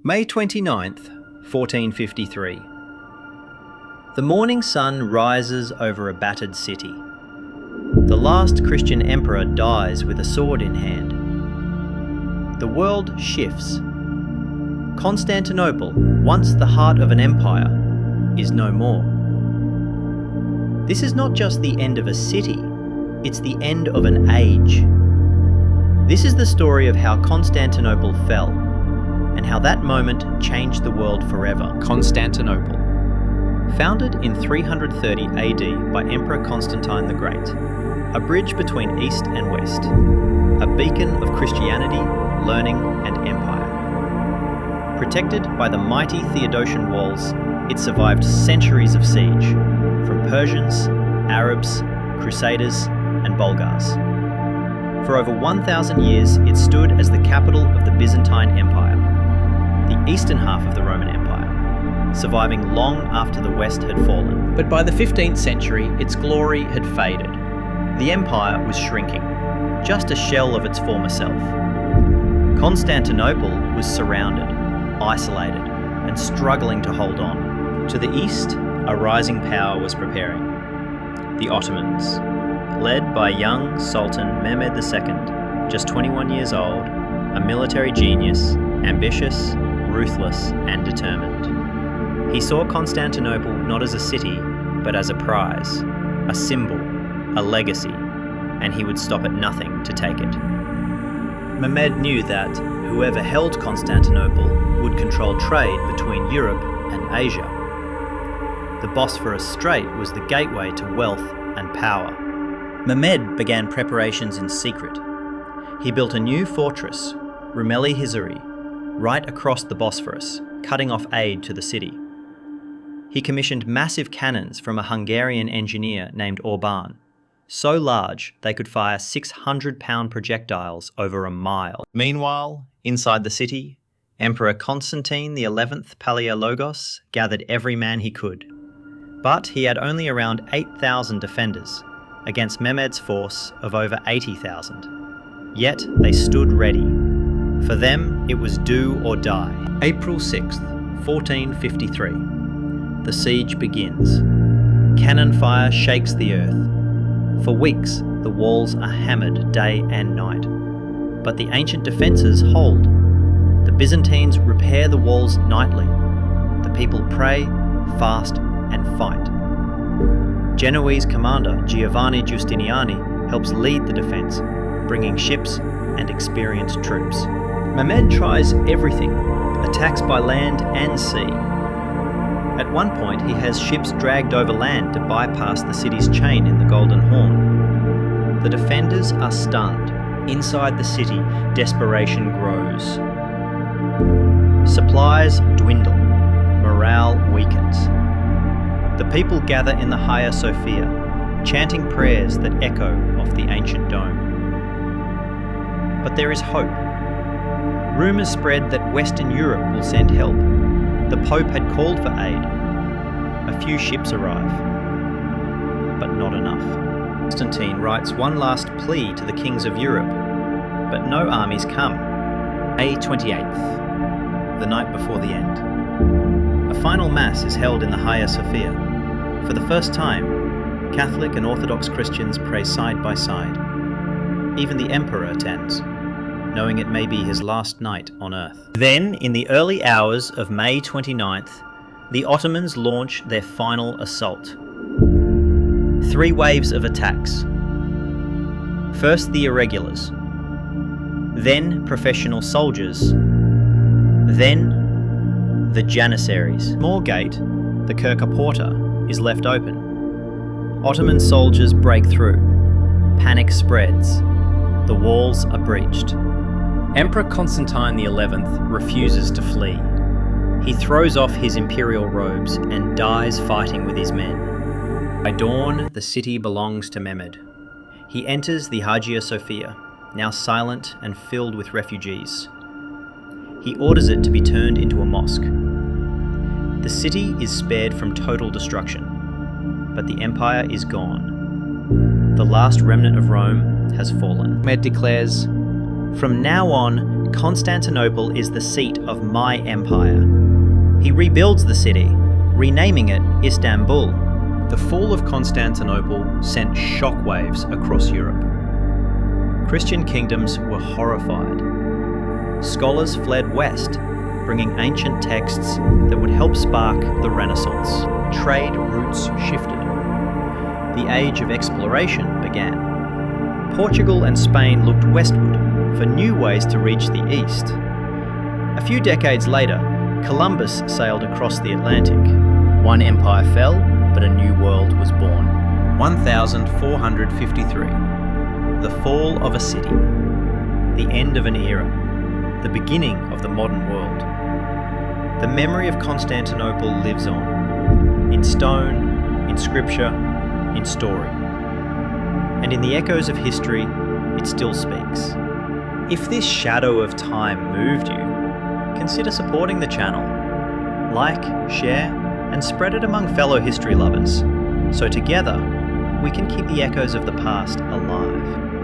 May 29th, 1453. The morning sun rises over a battered city. The last Christian emperor dies with a sword in hand. The world shifts. Constantinople, once the heart of an empire, is no more. This is not just the end of a city, it's the end of an age. This is the story of how Constantinople fell, and how that moment changed the world forever. Constantinople. Founded in 330 AD by Emperor Constantine the Great, a bridge between East and West, a beacon of Christianity, learning and empire. Protected by the mighty Theodosian walls, it survived centuries of siege, from Persians, Arabs, Crusaders and Bulgars. For over 1,000 years, it stood as the capital of the Byzantine Empire, the eastern half of the Roman Empire, surviving long after the West had fallen. But by the 15th century, its glory had faded. The empire was shrinking, just a shell of its former self. Constantinople was surrounded, isolated, and struggling to hold on. To the east, a rising power was preparing. The Ottomans, led by young Sultan Mehmed II, just 21 years old, a military genius, ambitious, ruthless, and determined. He saw Constantinople not as a city, but as a prize, a symbol, a legacy, and he would stop at nothing to take it. Mehmed knew that whoever held Constantinople would control trade between Europe and Asia. The Bosphorus Strait was the gateway to wealth and power. Mehmed began preparations in secret. He built a new fortress, Rumeli Hizari, right across the Bosphorus, cutting off aid to the city. He commissioned massive cannons from a Hungarian engineer named Orban, so large they could fire 600-pound projectiles over a mile. Meanwhile, inside the city, Emperor Constantine XI Palaiologos gathered every man he could. But he had only around 8,000 defenders, against Mehmed's force of over 80,000. Yet they stood ready. For them, it was do or die. April 6th, 1453. The siege begins. Cannon fire shakes the earth. For weeks, the walls are hammered day and night. But the ancient defences hold. The Byzantines repair the walls nightly. The people pray, fast, and fight. Genoese commander Giovanni Giustiniani helps lead the defence, bringing ships and experienced troops. Mehmed tries everything, attacks by land and sea. At one point, he has ships dragged over land to bypass the city's chain in the Golden Horn. The defenders are stunned. Inside the city, desperation grows. Supplies dwindle. Morale weakens. The people gather in the Hagia Sophia, chanting prayers that echo off the ancient dome. But there is hope. Rumours spread that Western Europe will send help. The Pope had called for aid. A few ships arrive, but not enough. Constantine writes one last plea to the kings of Europe, but no armies come. May 28th, the night before the end. A final mass is held in the Hagia Sophia. For the first time, Catholic and Orthodox Christians pray side by side. Even the emperor attends, knowing it may be his last night on earth. Then, in the early hours of May 29th, the Ottomans launch their final assault. 3 waves of attacks. First the irregulars, then professional soldiers, then the Janissaries. Small gate, the Kirka Porta, is left open. Ottoman soldiers break through. Panic spreads. The walls are breached. Emperor Constantine XI refuses to flee. He throws off his imperial robes and dies fighting with his men. By dawn, the city belongs to Mehmed. He enters the Hagia Sophia, now silent and filled with refugees. He orders it to be turned into a mosque. The city is spared from total destruction, but the empire is gone. The last remnant of Rome has fallen. Mehmed declares, "From now on, Constantinople is the seat of my empire. He rebuilds the city, renaming it Istanbul. The fall of Constantinople sent shockwaves across Europe. Christian kingdoms were horrified. Scholars fled west, bringing ancient texts that would help spark the Renaissance. Trade routes shifted. The age of exploration began. Portugal and Spain looked westward for new ways to reach the east. A few decades later, Columbus sailed across the Atlantic. One empire fell, but a new world was born. 1453. The fall of a city. The end of an era. The beginning of the modern world. The memory of Constantinople lives on. In stone, in scripture, in story. And in the echoes of history, it still speaks. If this shadow of time moved you, consider supporting the channel. Like, share, and spread it among fellow history lovers, so together we can keep the echoes of the past alive.